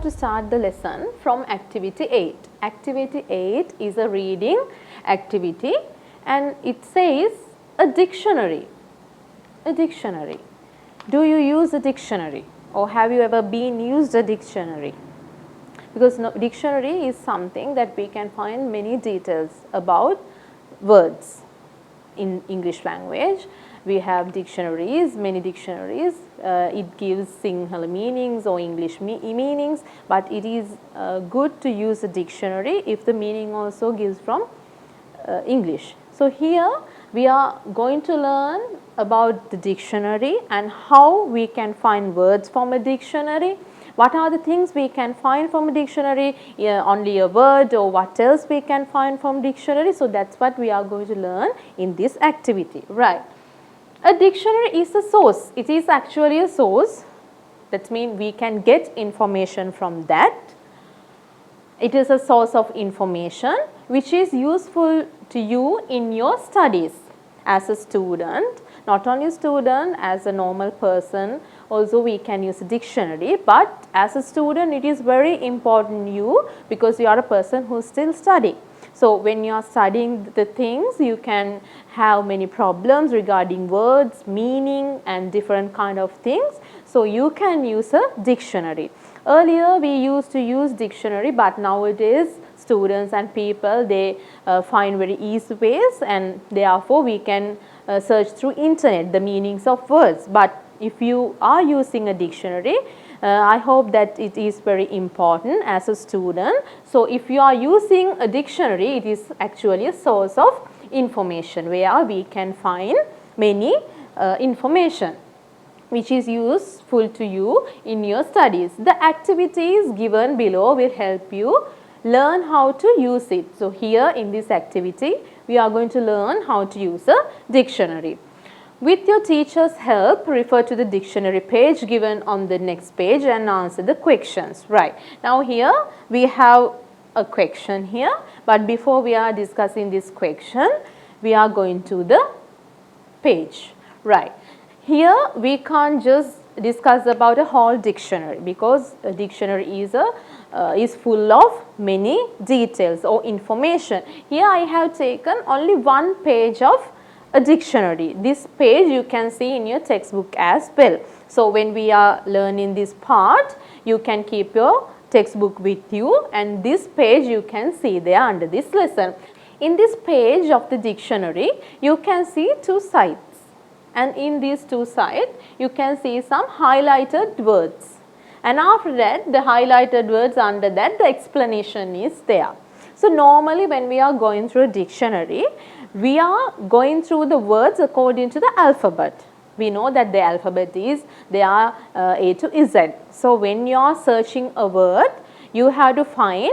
to start the lesson from activity 8. Activity 8 is a reading activity and it says a dictionary. A dictionary. Do you use a dictionary or have you ever been used a dictionary? Because dictionary is something that we can find many details about words in English language. We have dictionaries, many dictionaries. It gives Sinhala meanings or English meanings, but it is good to use a dictionary if the meaning also gives from English. So here we are going to learn about the dictionary and how we can find words from a dictionary. What are the things we can find from a dictionary, only a word or what else we can find from dictionary. So that's what we are going to learn in this activity, right. A dictionary is a source. It is actually a source. That means we can get information from that. It is a source of information which is useful to you in your studies as a student. Not only a student, as a normal person also we can use a dictionary, but as a student it is very important you because you are a person who is still studying. So when you are studying the things, you can have many problems regarding words, meaning and different kind of things. So you can use a dictionary. Earlier we used to use dictionary, but nowadays students and people they find very easy ways and therefore we can search through internet the meanings of words. But if you are using a dictionary, I hope that it is very important as a student. So if you are using a dictionary, it is actually a source of information where we can find many information which is useful to you in your studies. The activities given below will help you learn how to use it. So here in this activity, we are going to learn how to use a dictionary. With your teacher's help, refer to the dictionary page given on the next page and answer the questions. Right. Now here we have a question here, but before we are discussing this question, we are going to the page. Right. Here we can't just discuss about a whole dictionary because a dictionary is full of many details or information. Here I have taken only one page of a dictionary. This page you can see in your textbook as well. So when we are learning this part, you can keep your textbook with you and this page you can see there under this lesson. In this page of the dictionary, you can see two sides. And in these two sides, you can see some highlighted words. And after that, the highlighted words under that, the explanation is there. So normally when we are going through a dictionary, we are going through the words according to the alphabet. We know that the alphabet is, they are A to Z. So when you are searching a word, you have to find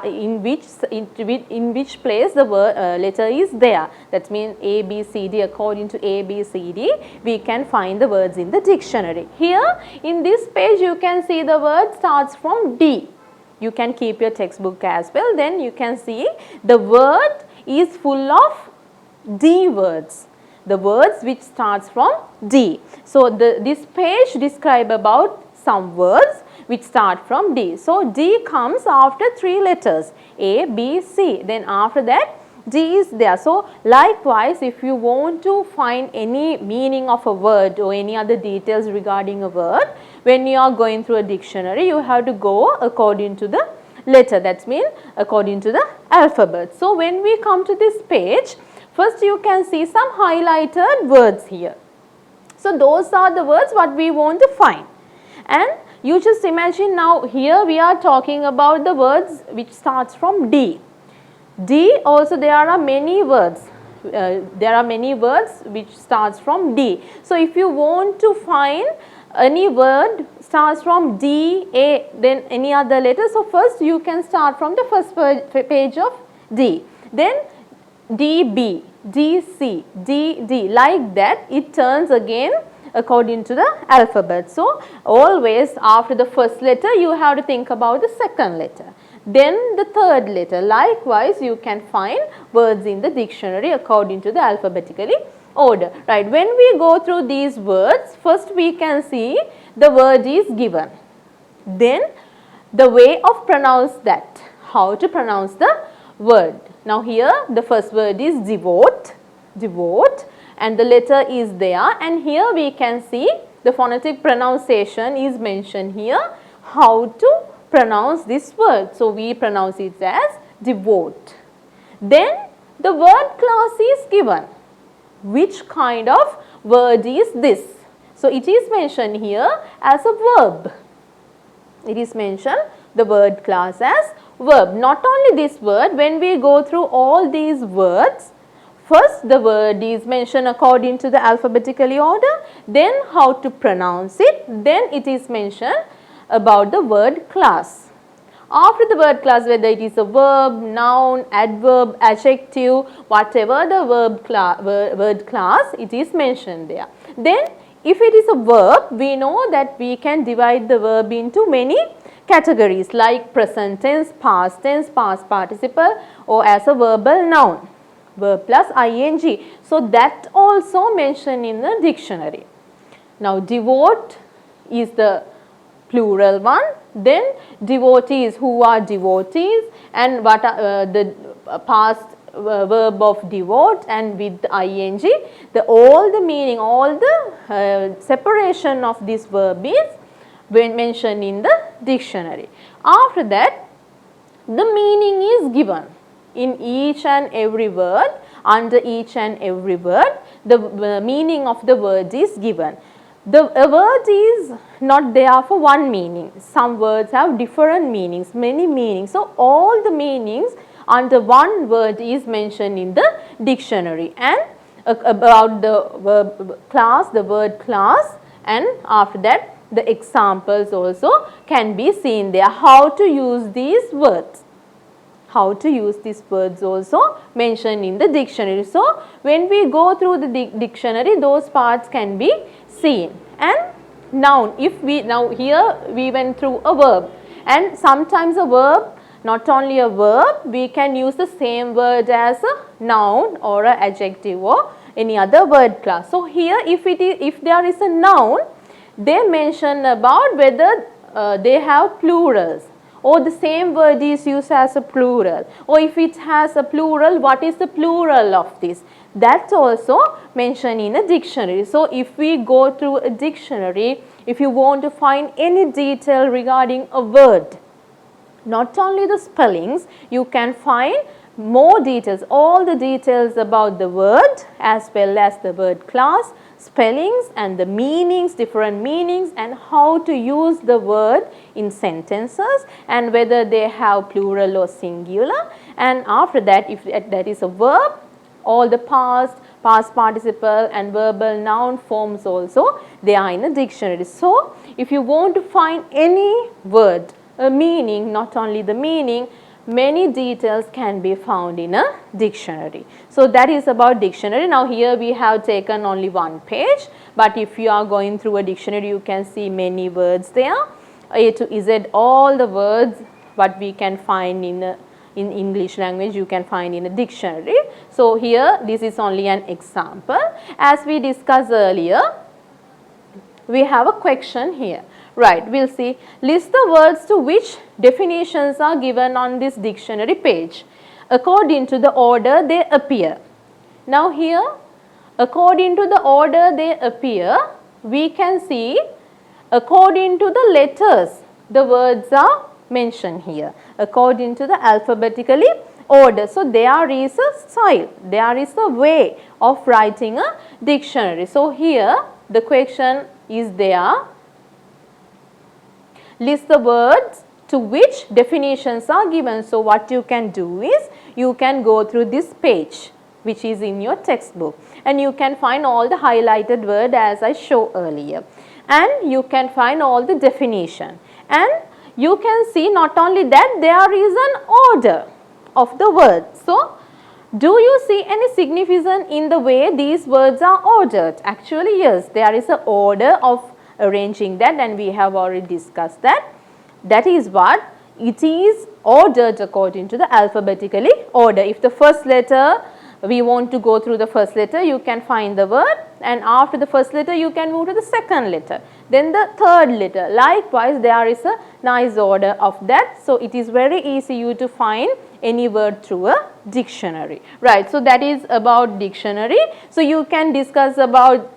in which place the word, letter is there. That means A, B, C, D. According to A, B, C, D, we can find the words in the dictionary. Here in this page, you can see the word starts from D. You can keep your textbook as well. Then you can see the word is full of D words. The words which starts from D. So this page describe about some words which start from D. So D comes after three letters A, B, C. Then after that D is there. So likewise, if you want to find any meaning of a word or any other details regarding a word, when you are going through a dictionary, you have to go according to the letter. That means according to the alphabet. So when we come to this page, first you can see some highlighted words here. So those are the words what we want to find. And you just imagine now here we are talking about the words which starts from D. D also there are many words. There are many words which starts from D. So if you want to find any word starts from D, A, then any other letter. So first you can start from the first page of D. Then D, B, D, C, D, D. Like that it turns again according to the alphabet. So always after the first letter you have to think about the second letter. Then the third letter. Likewise you can find words in the dictionary according to the alphabetically order. Right. When we go through these words, first we can see the word is given. Then the way of pronounce that, how to pronounce the word. Now here the first word is devote, devote, and the letter is there, and here we can see the phonetic pronunciation is mentioned here, how to pronounce this word. So we pronounce it as devote. Then the word class is given. Which kind of word is this? So it is mentioned here as a verb. It is mentioned the word class as verb. Not only this word, when we go through all these words, first the word is mentioned according to the alphabetical order, then how to pronounce it, then it is mentioned about the word class. After the word class, whether it is a verb, noun, adverb, adjective, whatever the word class, it is mentioned there. Then if it is a verb, we know that we can divide the verb into many categories like present tense, past participle, or as a verbal noun, verb plus ing. So that also mentioned in the dictionary. Now devote is the plural one, then devotees, who are devotees, and what are the past verb of devote and with ing, all the meaning, all the separation of this verb is mentioned in the dictionary. After that, the meaning is given in each and every word. Under each and every word, the meaning of the word is given. A word is not there for one meaning. Some words have different meanings, many meanings. So all the meanings under one word is mentioned in the dictionary, and about the verb class, the word class, and after that the examples also can be seen there. How to use these words. How to use these words also mentioned in the dictionary. So when we go through the dictionary, those parts can be seen. And noun, if we now here we went through a verb, and sometimes a verb, not only a verb, we can use the same word as a noun or an adjective or any other word class. So here if there is a noun, they mention about whether they have plurals, or the same word is used as a plural, or if it has a plural, what is the plural of this? That's also mentioned in a dictionary. So if we go through a dictionary, if you want to find any detail regarding a word, not only the spellings, you can find more details, all the details about the word as well as the word class, spellings and the meanings, different meanings, and how to use the word in sentences, and whether they have plural or singular. And after that, if that is a verb, all the past participle and verbal noun forms also, they are in a dictionary. So if you want to find any word, a meaning, not only the meaning, many details can be found in a dictionary. So that is about dictionary. Now here we have taken only one page, but if you are going through a dictionary, you can see many words there, A to Z, all the words what we can find in English language you can find in a dictionary. So here this is only an example. As we discussed earlier, we have a question here. Right, we'll see. List the words to which definitions are given on this dictionary page according to the order they appear. Now here, according to the order they appear, we can see according to the letters the words are mentioned here, according to the alphabetically order. So there is a style, there is a way of writing a dictionary. So here the question is there. List the words to which definitions are given. So what you can do is, you can go through this page which is in your textbook, and you can find all the highlighted word as I showed earlier, and you can find all the definition, and you can see not only that, there is an order of the words. So do you see any significance in the way these words are ordered? Actually yes, there is an order of arranging that, and we have already discussed that. That is what it is ordered according to the alphabetically order. If the first letter we want to go through the first letter, you can find the word, and after the first letter you can move to the second letter, then the third letter. Likewise, there is a nice order of that. So it is very easy you to find any word through a dictionary, right? So that is about dictionary. So you can discuss about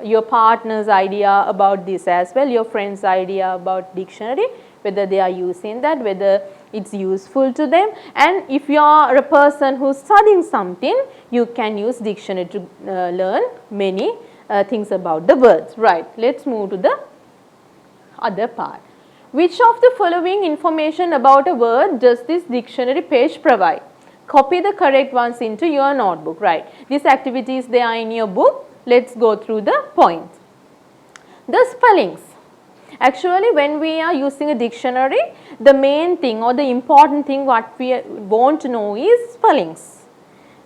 your partner's idea about this as well, your friend's idea about dictionary, whether they are using that, whether it's useful to them. And if you are a person who's studying something, you can use dictionary to learn many things about the words, right? Let's move to the other part. Which of the following information about a word does this dictionary page provide? Copy the correct ones into your notebook, right? These activities, they are in your book. Let's go through the points. The spellings. Actually, when we are using a dictionary, the main thing or the important thing what we want to know is spellings.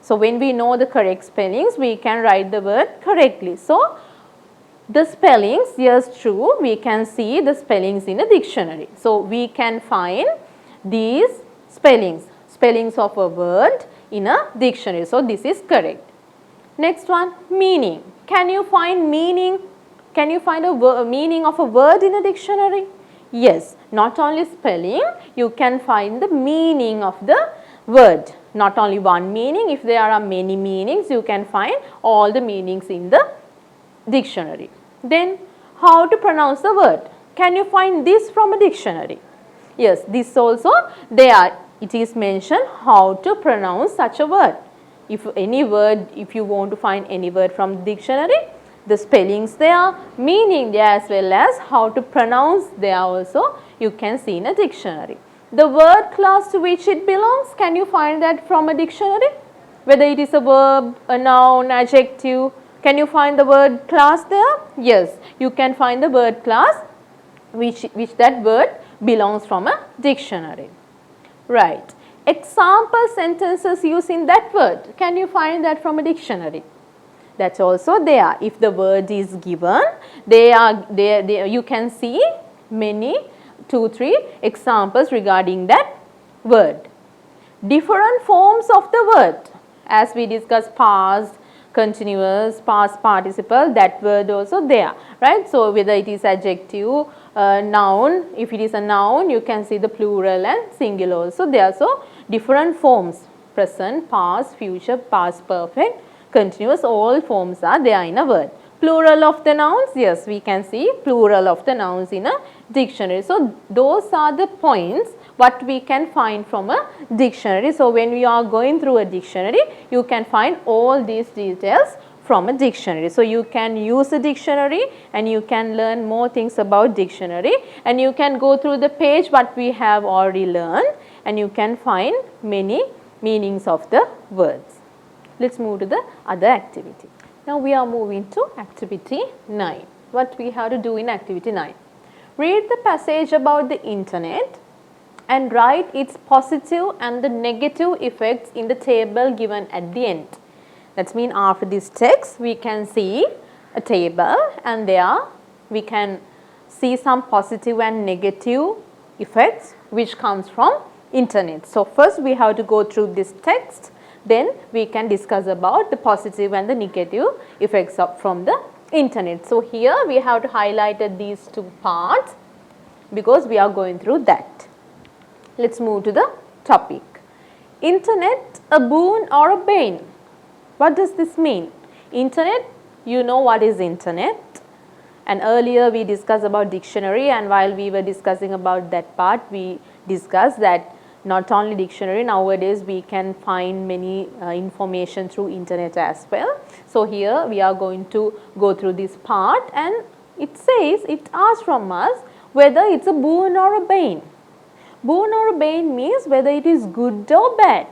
So when we know the correct spellings, we can write the word correctly. So the spellings, yes, true, we can see the spellings in a dictionary. So we can find these spellings of a word in a dictionary. So this is correct. Next one, meaning. Can you find meaning? Can you find a meaning of a word in a dictionary? Yes, not only spelling, you can find the meaning of the word. Not only one meaning, if there are many meanings, you can find all the meanings in the dictionary. Then, how to pronounce the word? Can you find this from a dictionary? Yes, this also there. It is mentioned how to pronounce such a word. If any word, if you want to find any word from the dictionary, the spellings there, meaning there, as well as how to pronounce there also you can see in a dictionary. The word class to which it belongs, can you find that from a dictionary? Whether it is a verb, a noun, adjective, can you find the word class there? Yes, you can find the word class which that word belongs from a dictionary. Right. Example sentences using that word, can you find that from a dictionary? That's also there. If the word is given, you can see many 2-3 examples regarding that word. Different forms of the word, as we discussed, past, continuous, past participle, that word also there, right? So whether it is adjective, noun, if it is a noun, you can see the plural and singular also there. So different forms, present, past, future, past perfect, continuous, all forms are there in a word. Plural of the nouns, yes, we can see plural of the nouns in a dictionary. So those are the points what we can find from a dictionary. So when we are going through a dictionary, you can find all these details from a dictionary. So you can use a dictionary and you can learn more things about dictionary, and you can go through the page what we have already learned, and you can find many meanings of the words. Let's move to the other activity. Now we are moving to activity 9. What we have to do in activity 9? Read the passage about the internet and write its positive and the negative effects in the table given at the end. That means after this text we can see a table, and there we can see some positive and negative effects which comes from internet. So first we have to go through this text, then we can discuss about the positive and the negative effects from the internet. So here we have to highlight these two parts because we are going through that. Let's move to the topic. Internet, a boon or a bane? What does this mean? Internet, you know what is internet, and earlier we discussed about dictionary, and while we were discussing about that part, we discussed that not only dictionary, nowadays we can find many information through internet as well. So here we are going to go through this part, and it says, it asks from us whether it's a boon or a bane. Boon or a bane means whether it is good or bad,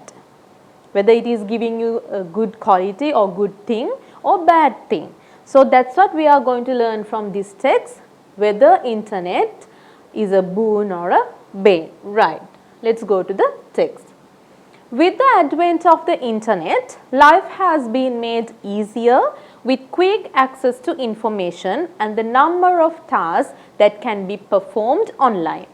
whether it is giving you a good quality or good thing or bad thing. So that's what we are going to learn from this text, whether internet is a boon or a bane. Right. Let's go to the text. With the advent of the internet, life has been made easier with quick access to information and the number of tasks that can be performed online.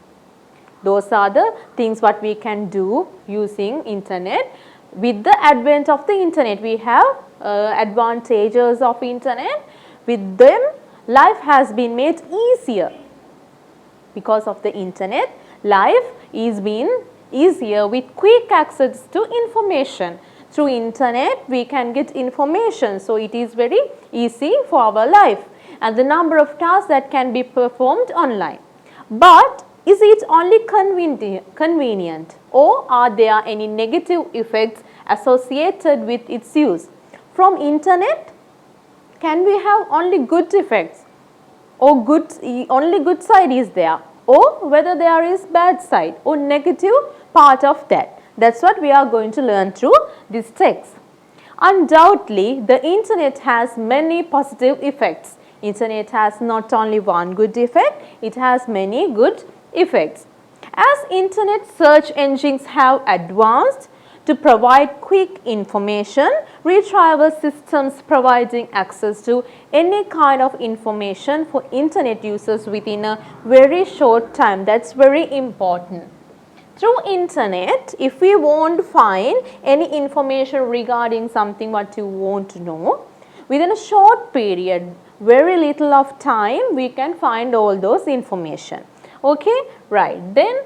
Those are the things what we can do using internet. with the advent of the internet, we have advantages of internet. With them, life has been made easier. Because of the internet, life is being easier with quick access to information. Through internet, we can get information, so it is very easy for our life, and the number of tasks that can be performed online. But is it only convenient, or are there any negative effects associated with its use? From internet, can we have only good effects, or only good side is there, or whether there is bad side or negative part of that? That's what we are going to learn through this text. Undoubtedly, the internet has many positive effects. Internet has not only one good effect, it has many good effects. As internet search engines have advanced to provide quick information, retrieval systems providing access to any kind of information for internet users within a very short time. That's very important. Through internet, if we want to find any information regarding something what you want to know, within a short period, very little of time, we can find all those information. Okay, right. Then,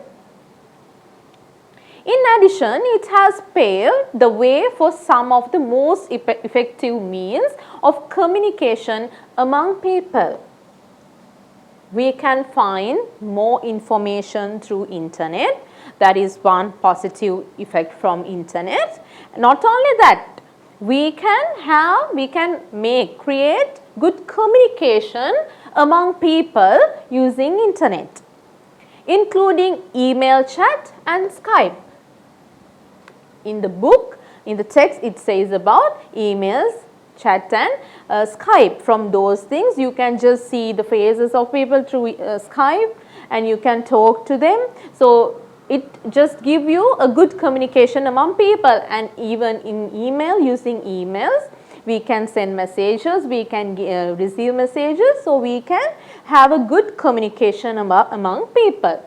in addition, it has paved the way for some of the most effective means of communication among people. We can find more information through internet. That is one positive effect from internet. Not only that, we can create good communication among people using internet, including email chat and Skype. In the book, in the text, it says about emails, chat and Skype. From those things, you can just see the faces of people through Skype, and you can talk to them. So it just gives you a good communication among people. And even in email, using emails, we can send messages, we can receive messages, so we can have a good communication among people.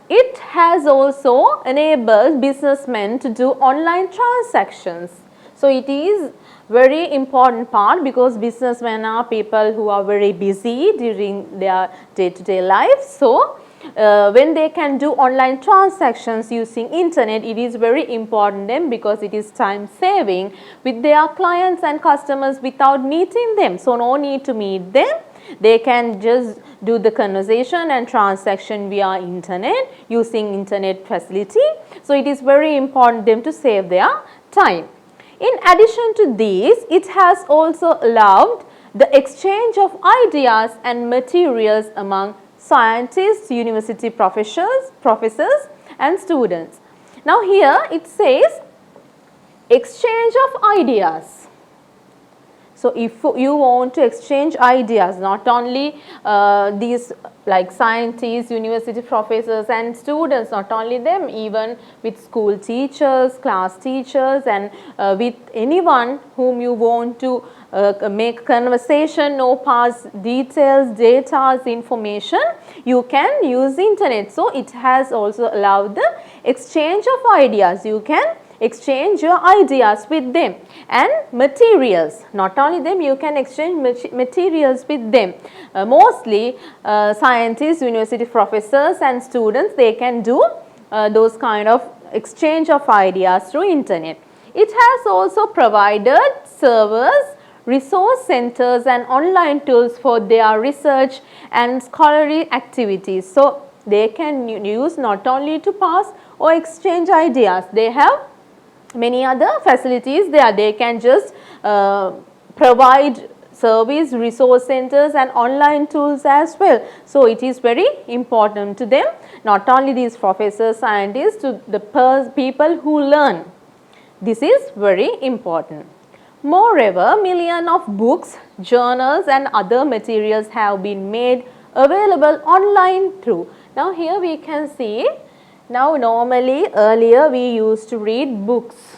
It has also enabled businessmen to do online transactions. So it is very important part, because businessmen are people who are very busy during their day-to-day life. So when they can do online transactions using internet, it is very important them, because it is time saving with their clients and customers without meeting them. So no need to meet them. They can just do the conversation and transaction via internet using internet facility. So it is very important them to save their time. In addition to these, it has also allowed the exchange of ideas and materials among scientists, university professors and students. Now here it says exchange of ideas. So if you want to exchange ideas, not only these like scientists, university professors and students, not only them, even with school teachers, class teachers, and with anyone whom you want to make conversation or pass details, data, information, you can use internet. So it has also allowed the exchange of ideas. You can exchange your ideas with them, and materials, not only them, you can exchange materials with them. Mostly scientists, university professors and students, they can do those kind of exchange of ideas through internet. It has also provided servers, resource centers and online tools for their research and scholarly activities. So they can use not only to pass or exchange ideas, they have many other facilities there. They can just provide service, resource centers and online tools as well. So it is very important to them, not only these professors, scientists, to the people who learn. This is very important. Moreover, millions of books, journals and other materials have been made available online through. Now here we can see, now normally earlier we used to read books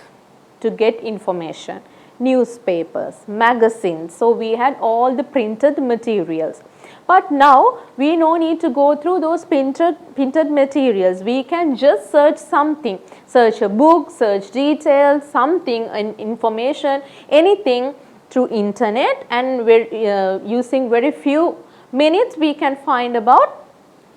to get information, newspapers, magazines. So we had all the printed materials. But now we no need to go through those printed materials. We can just search something, search a book, search details, something, information, anything through internet, and we're using very few minutes we can find about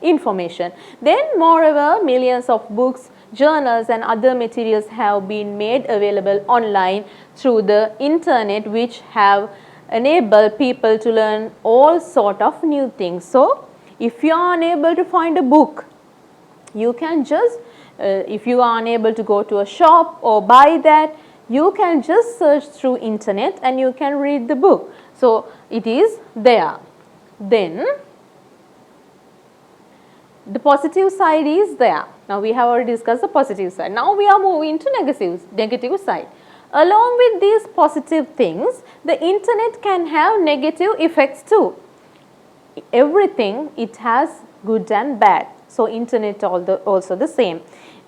information. Then moreover, millions of books, journals and other materials have been made available online through the internet, which have enabled people to learn all sort of new things. So if you are unable to find a book, you can just if you are unable to go to a shop or buy that, you can just search through internet and you can read the book. So it is there. Then the positive side is there. Now we have already discussed the positive side. Now we are moving to negative side. Along with these positive things, the internet can have negative effects too. Everything, it has good and bad. So internet also the same.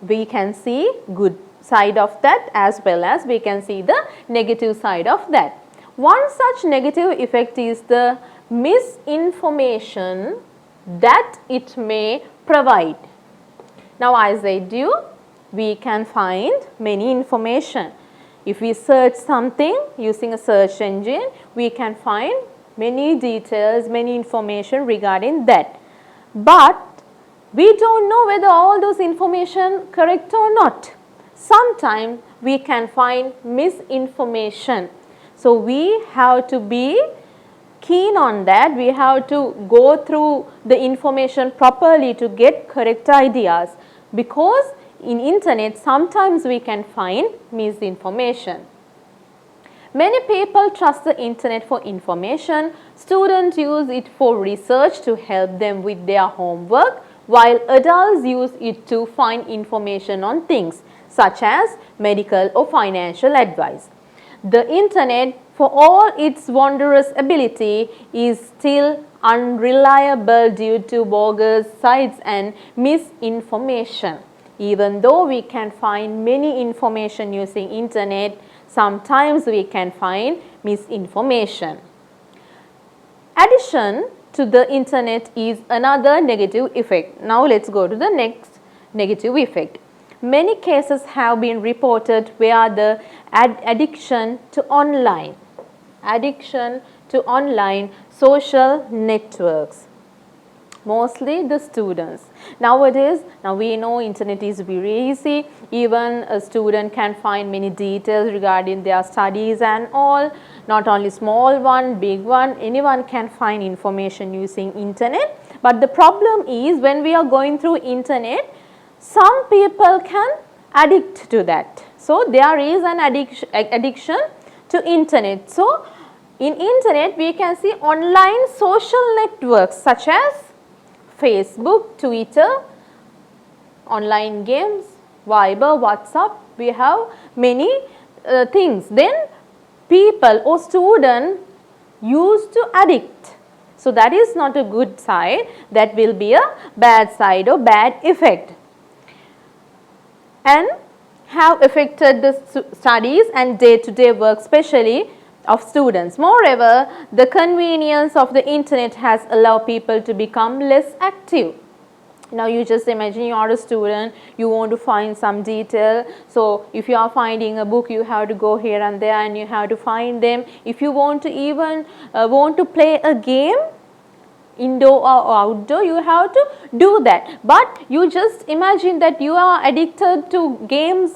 We can see good side of that as well as we can see the negative side of that. One such negative effect is the misinformation that it may provide. Now as I do, we can find many information. If we search something using a search engine, we can find many details, many information regarding that. But we don't know whether all those information correct or not. Sometimes we can find misinformation. So we have to be keen on that. We have to go through the information properly to get correct ideas, because in internet sometimes we can find misinformation. Many people trust the internet for information. Students use it for research to help them with their homework, while adults use it to find information on things such as medical or financial advice. The internet, for all its wondrous ability, is still unreliable due to bogus sites and misinformation. Even though we can find many information using internet, sometimes we can find misinformation. Addition to the internet is another negative effect. Now let's go to the next negative effect. Many cases have been reported where the addiction to online social networks, mostly the students. Nowadays, now we know internet is very easy. Even a student can find many details regarding their studies and all. Not only small one, big one, anyone can find information using internet. But the problem is, when we are going through internet, some people can addict to that. So there is an addiction to internet. So in internet we can see online social networks such as Facebook, Twitter, online games, Viber, WhatsApp. We have many things. Then people or students used to addict. So that is not a good side. That will be a bad side or bad effect, and have affected the studies and day-to-day work, especially of students. Moreover, the convenience of the internet has allowed people to become less active. Now you just imagine you are a student, you want to find some detail. So if you are finding a book, you have to go here and there and you have to find them. If you want to even want to play a game, indoor or outdoor, you have to do that. But you just imagine that you are addicted to games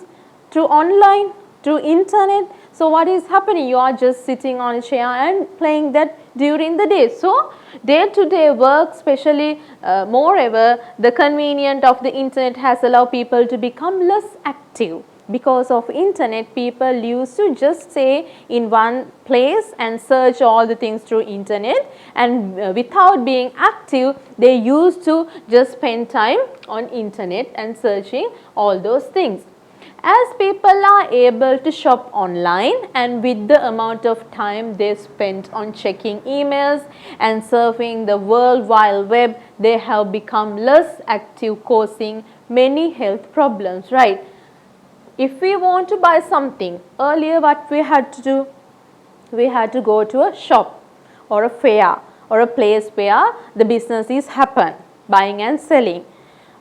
through online, through internet. So what is happening? You are just sitting on a chair and playing that during the day. So day-to-day work, especially moreover, the convenience of the internet has allowed people to become less active. Because of internet, people used to just stay in one place and search all the things through internet, and without being active, they used to just spend time on internet and searching all those things. As people are able to shop online, and with the amount of time they spend on checking emails and surfing the World Wide Web, they have become less active, causing many health problems, right? If we want to buy something, earlier what we had to do, we had to go to a shop or a fair or a place where the business is happen, buying and selling.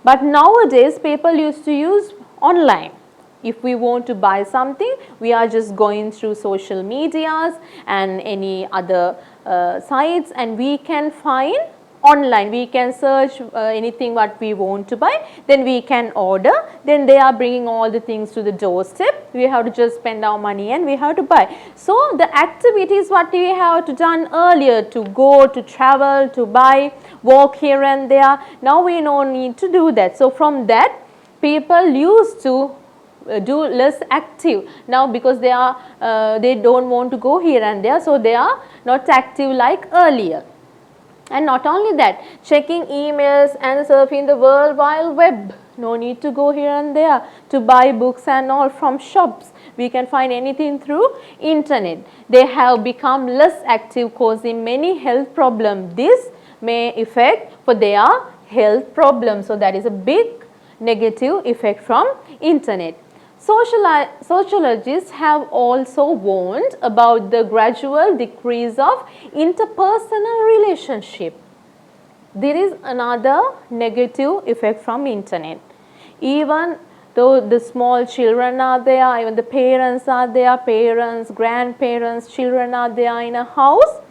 But nowadays people used to use online. If we want to buy something, we are just going through social medias and any other sites, and we can find online, we can search anything what we want to buy, then we can order, then they are bringing all the things to the doorstep. We have to just spend our money and we have to buy. So the activities what we have to done earlier, to go, to travel, to buy, walk here and there, now we don't need to do that. So from that, people used to do less active now, because they are they don't want to go here and there, so they are not active like earlier. And not only that, checking emails and surfing the World Wide Web. No need to go here and there to buy books and all from shops. We can find anything through internet. They have become less active, causing many health problems. This may affect for their health problems. So that is a big negative effect from internet. Sociologists have also warned about the gradual decrease of interpersonal relationship. There is another negative effect from internet. Even though the small children are there, even the parents are there, parents, grandparents, children are there in a house,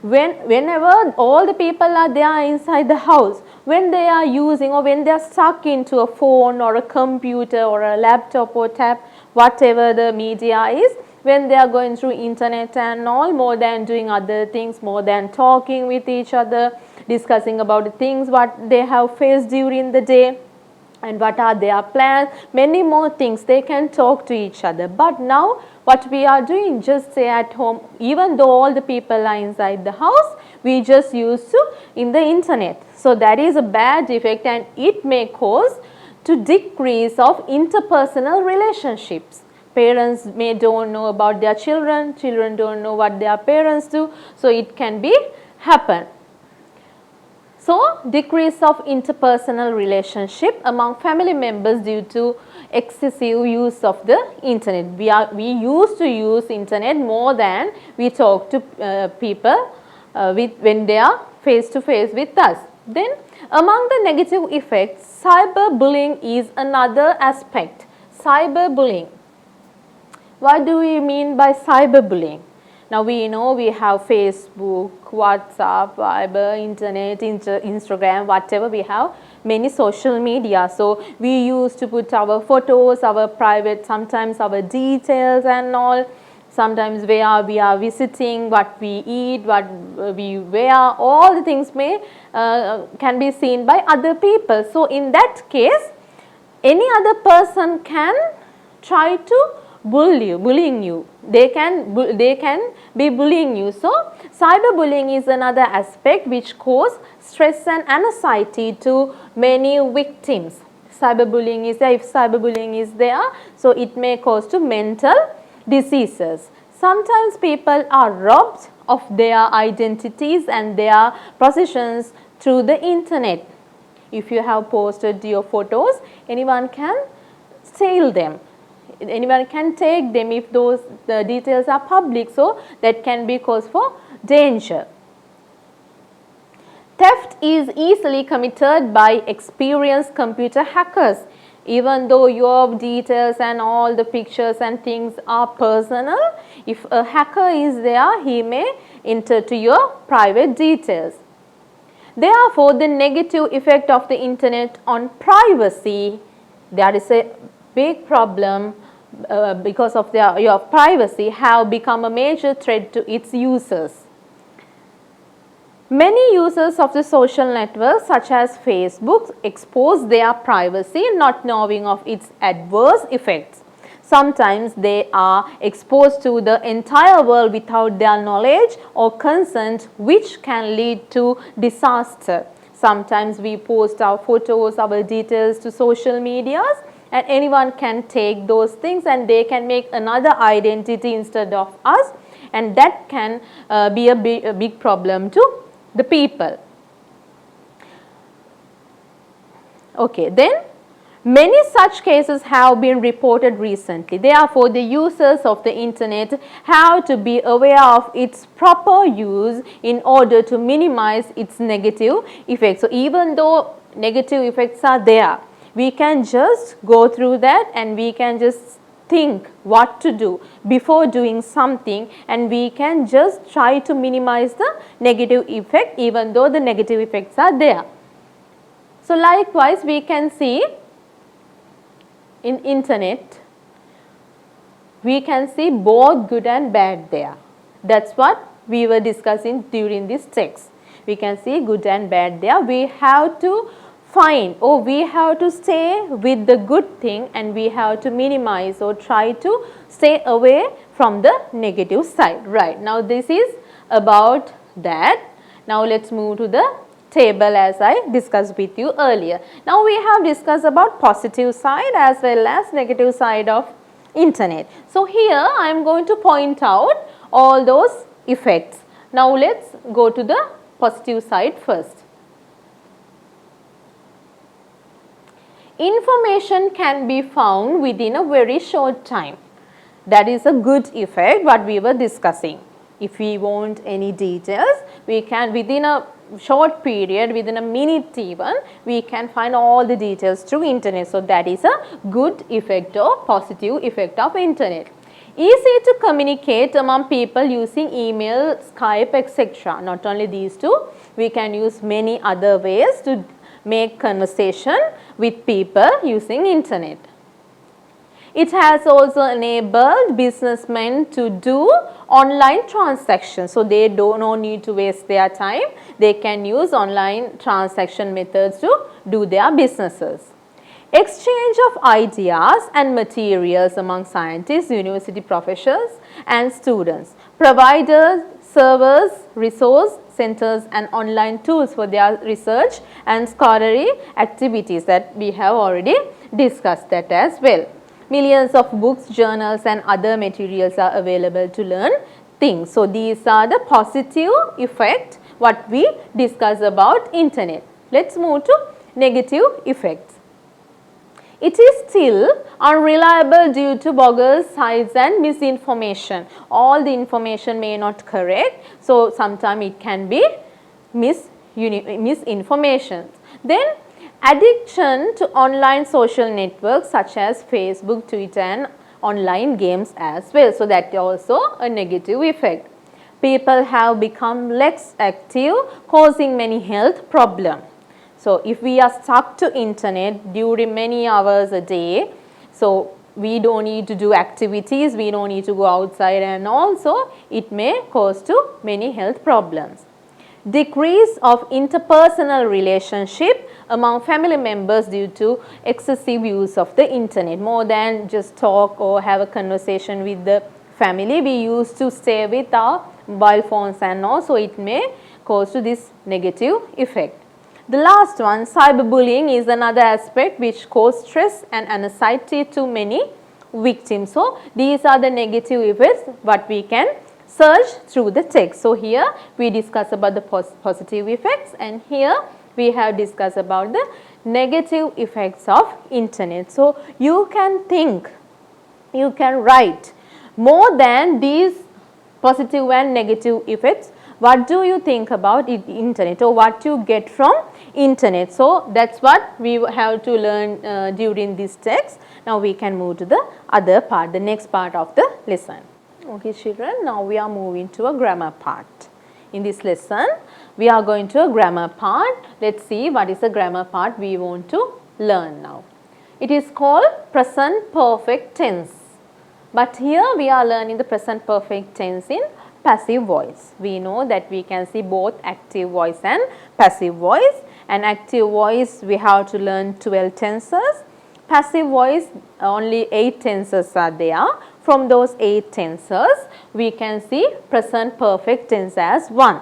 whenever all the people are there inside the house, when they are using or when they are stuck into a phone or a computer or a laptop or tab, whatever the media is, when they are going through internet and all, more than doing other things, more than talking with each other, discussing about the things what they have faced during the day and what are their plans, many more things they can talk to each other. But now what we are doing, just stay at home, even though all the people are inside the house, we just used to in the internet. So that is a bad effect, and it may cause to decrease of interpersonal relationships. Parents may don't know about their children, children don't know what their parents do, so it can be happen. So decrease of interpersonal relationship among family members due to excessive use of the internet. We used to use internet more than we talk to people when they are face to face with us. Then among the negative effects, cyberbullying is another aspect. Cyberbullying. What do we mean by cyberbullying? Now we know we have Facebook, WhatsApp, Viber, internet, Instagram, whatever we have, many social media. So we used to put our photos, our private, sometimes our details and all. Sometimes where we are visiting, what we eat, what we wear, all the things can be seen by other people. So in that case, any other person can try to bullying you. They can be bullying you. So cyberbullying is another aspect which cause stress and anxiety to many victims. Cyberbullying is there. If cyberbullying is there, so it may cause to mental diseases. Sometimes people are robbed of their identities and their positions through the internet. If you have posted your photos, anyone can steal them. Anyone can take them if the details are public, so that can be cause for danger. Theft is easily committed by experienced computer hackers. Even though your details and all the pictures and things are personal, if a hacker is there, he may enter to your private details. Therefore, the negative effect of the internet on privacy, there is a big problem because of your privacy, have become a major threat to its users. Many users of the social networks such as Facebook expose their privacy not knowing of its adverse effects. Sometimes they are exposed to the entire world without their knowledge or consent, which can lead to disaster. Sometimes we post our photos, our details to social medias, and anyone can take those things and they can make another identity instead of us, and that can be a big problem to the people. Okay, then Many such cases have been reported recently. Therefore, the users of the internet have to be aware of its proper use in order to minimize its negative effects. So, even though negative effects are there, we can just go through that and we can just think what to do before doing something, and we can just try to minimize the negative effect even though the negative effects are there. So, likewise we can see in internet, we can see both good and bad there. That's what we were discussing during this text. We can see good and bad there. We have to find, or we have to stay with the good thing, and we have to minimize or try to stay away from the negative side. Right. Now, this is about that. Now, let's move to the table as I discussed with you earlier. Now, we have discussed about positive side as well as negative side of internet. So, here I am going to point out all those effects. Now, let's go to the positive side first. Information can be found within a very short time. That is a good effect what we were discussing. If we want any details, we can within a short period, within a minute even, we can find all the details through internet. So, that is a good effect or positive effect of internet. Easy to communicate among people using email, Skype, etc. Not only these two, we can use many other ways to make conversation with people using internet. It has also enabled businessmen to do online transactions. So, they no need to waste their time. They can use online transaction methods to do their businesses. Exchange of ideas and materials among scientists, university professors and students. Providers, servers, resource centers and online tools for their research and scholarly activities that we have already discussed that as well. Millions of books, journals and other materials are available to learn things. So, these are the positive effect what we discuss about internet. Let's move to negative effects. It is still unreliable due to bogus sites and misinformation. All the information may not correct. So, sometimes it can be misinformation. Then addiction to online social networks such as Facebook, Twitter and online games as well. So, that is also a negative effect. People have become less active, causing many health problems. So, if we are stuck to internet during many hours a day, so we don't need to do activities, we don't need to go outside, and also it may cause to many health problems. Decrease of interpersonal relationship among family members due to excessive use of the internet. More than just talk or have a conversation with the family, we used to stay with our mobile phones, and also it may cause to this negative effect. The last one, cyberbullying, is another aspect which causes stress and anxiety to many victims. So, these are the negative effects what we can search through the text. So, here we discuss about the positive effects, and here we have discussed about the negative effects of internet. So, you can think, you can write more than these positive and negative effects. What do you think about internet, or what you get from internet? So, that is what we have to learn during this text. Now, we can move to the other part, the next part of the lesson. Okay children, now we are moving to a grammar part. In this lesson, we are going to a grammar part. Let's see what is the grammar part we want to learn now. It is called present perfect tense. But here we are learning the present perfect tense in passive voice. We know that we can see both active voice and passive voice. And active voice we have to learn 12 tenses. Passive voice only 8 tenses are there. From those 8 tenses, we can see present perfect tense as one.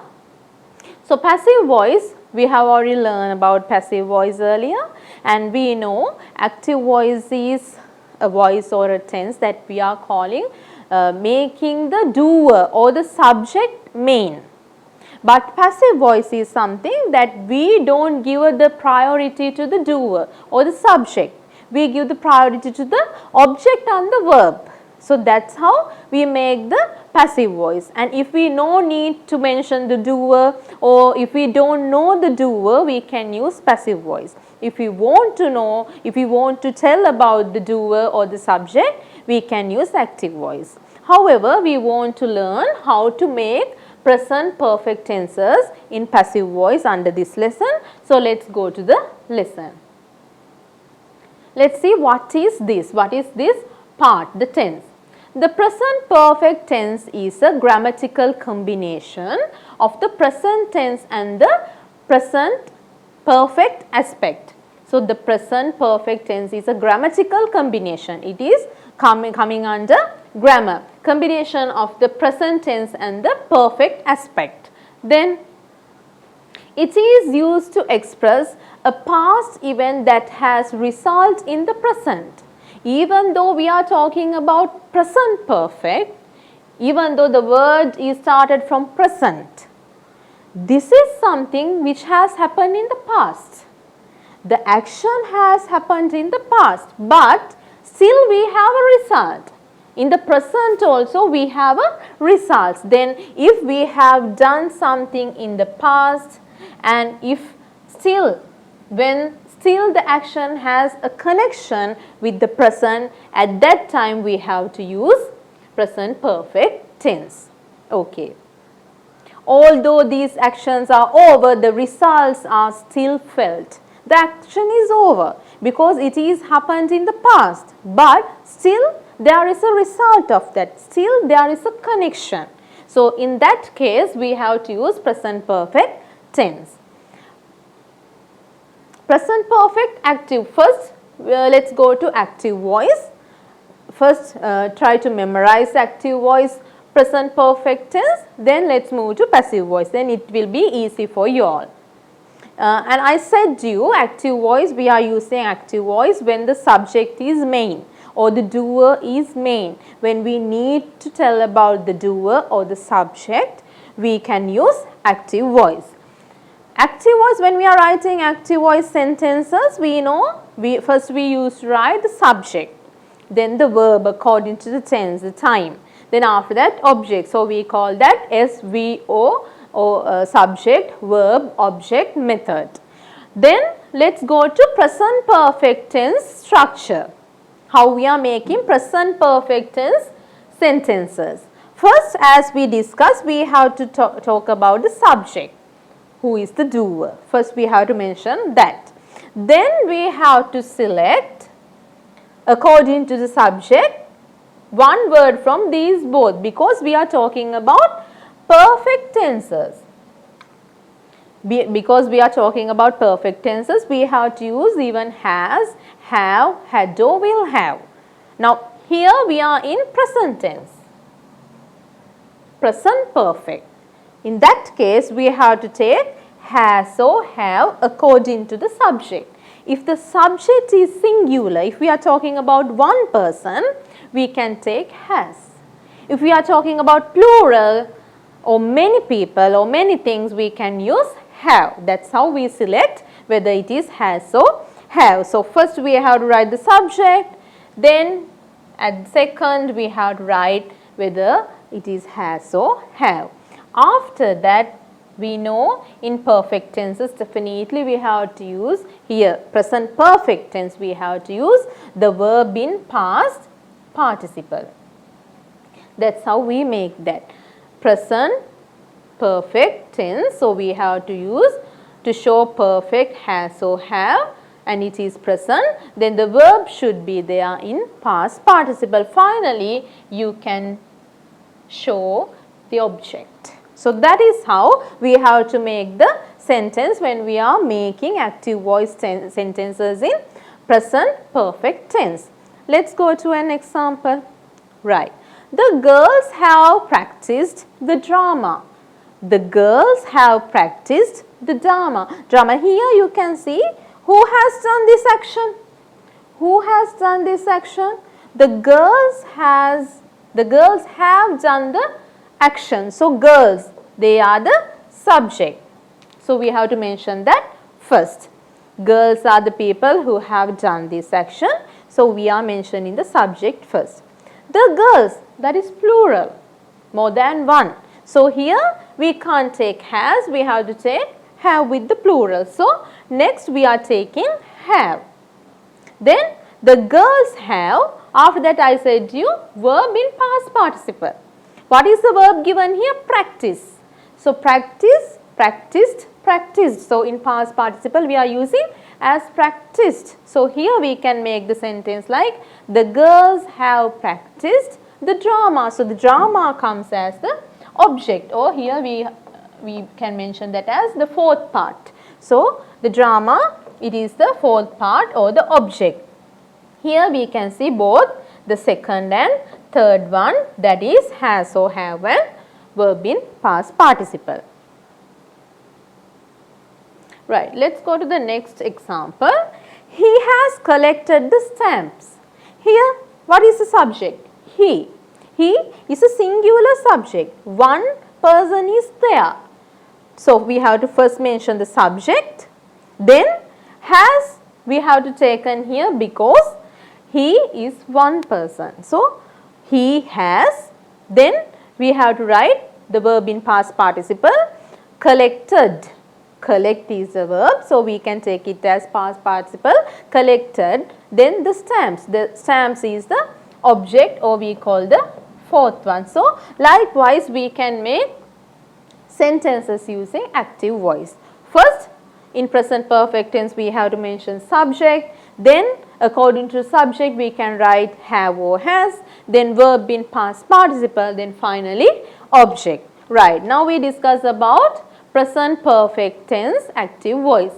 So, passive voice, we have already learned about passive voice earlier, and we know active voice is a voice or a tense that we are calling making the doer or the subject main. But passive voice is something that we don't give the priority to the doer or the subject. we give the priority to the object and the verb. So that's how we make the passive voice. And if we no need to mention the doer, or if we don't know the doer, we can use passive voice. If we want to know, if we want to tell about the doer or the subject, we can use active voice. However, we want to learn how to make present perfect tenses in passive voice under this lesson. So let's go to the lesson. Let's see what is this part, the tense. The present perfect tense is a grammatical combination of the present tense and the present perfect aspect. So the present perfect tense is a grammatical combination. It is coming under grammar, combination of the present tense and the perfect aspect. Then it is used to express a past event that has resulted in the present. Even though we are talking about present perfect, even though the word is started from present, this is something which has happened in the past. The action has happened in the past, but still we have a result. In the present also we have a result. Then if we have done something in the past, and if still the action has a connection with the present, at that time we have to use present perfect tense. Okay. Although these actions are over, the results are still felt. The action is over because it is happened in the past, but still there is a result of that. Still there is a connection. So in that case we have to use present perfect tense. Present perfect active. First let's go to active voice. First try to memorize active voice, present perfect tense, then let's move to passive voice, then it will be easy for you all. And I said to you, active voice, we are using active voice when the subject is main or the doer is main. When we need to tell about the doer or the subject, we can use active voice. Active voice, when we are writing active voice sentences, we know first we used to write the subject, then the verb according to the tense, the time, then after that object. So we call that SVO, or subject, verb, object, method. Then let's go to present perfect tense structure. How we are making present perfect tense sentences. First, as we discussed, we have to talk about the subject, who is the doer. First we have to mention that. Then we have to select according to the subject one word from these both, because we are talking about perfect tenses. Because we are talking about perfect tenses, we have to use even has, have, had or will have. Now here we are in present tense, present perfect. In that case we have to take has or have according to the subject. If the subject is singular, if we are talking about one person, we can take has. If we are talking about plural or many people or many things, we can use have. That's how we select whether it is has or have. So first we have to write the subject, then at second we have to write whether it is has or have. After that, we know in perfect tenses definitely we have to use here present perfect tense, we have to use the verb in past participle. That's how we make that present perfect tense. So we have to use to show perfect has or have, and it is present, then the verb should be there in past participle. Finally you can show the object. So that is how we have to make the sentence when we are making active voice sentences in present perfect tense. Let's go to an example. Right. The girls have practiced the drama. The girls have practiced the drama. Here you can see who has done this action. Who has done this action? The girls have done the action. So girls, they are the subject. So we have to mention that first. Girls are the people who have done this action. So we are mentioning the subject first. The girls, that is plural, more than one. So here we can't take has, we have to take have with the plural. So next we are taking have. Then the girls have, after that I said you verb in past participle. What is the verb given here? Practice. So practice, practiced, practiced. So in past participle we are using as practiced. So here we can make the sentence like the girls have practiced the drama. So the drama comes as the object, or here we can mention that as the fourth part. So the drama, it is the fourth part or the object. Here we can see both the second and third one, that is has or have and verb in past participle. Right, let's go to the next example. He has collected the stamps. Here, what is the subject? He. He is a singular subject. One person is there. So we have to first mention the subject. Then has we have to take in here because he is one person. So he has. Then we have to write the verb in past participle. Collected. Collect is a verb, so we can take it as past participle. Collected. Then the stamps. The stamps is the object, or we call the fourth one. So likewise we can make sentences using active voice. First, in present perfect tense we have to mention subject. Then according to subject we can write have or has. Then verb in past participle. Then finally object. Right. Now we discuss about present perfect tense active voice.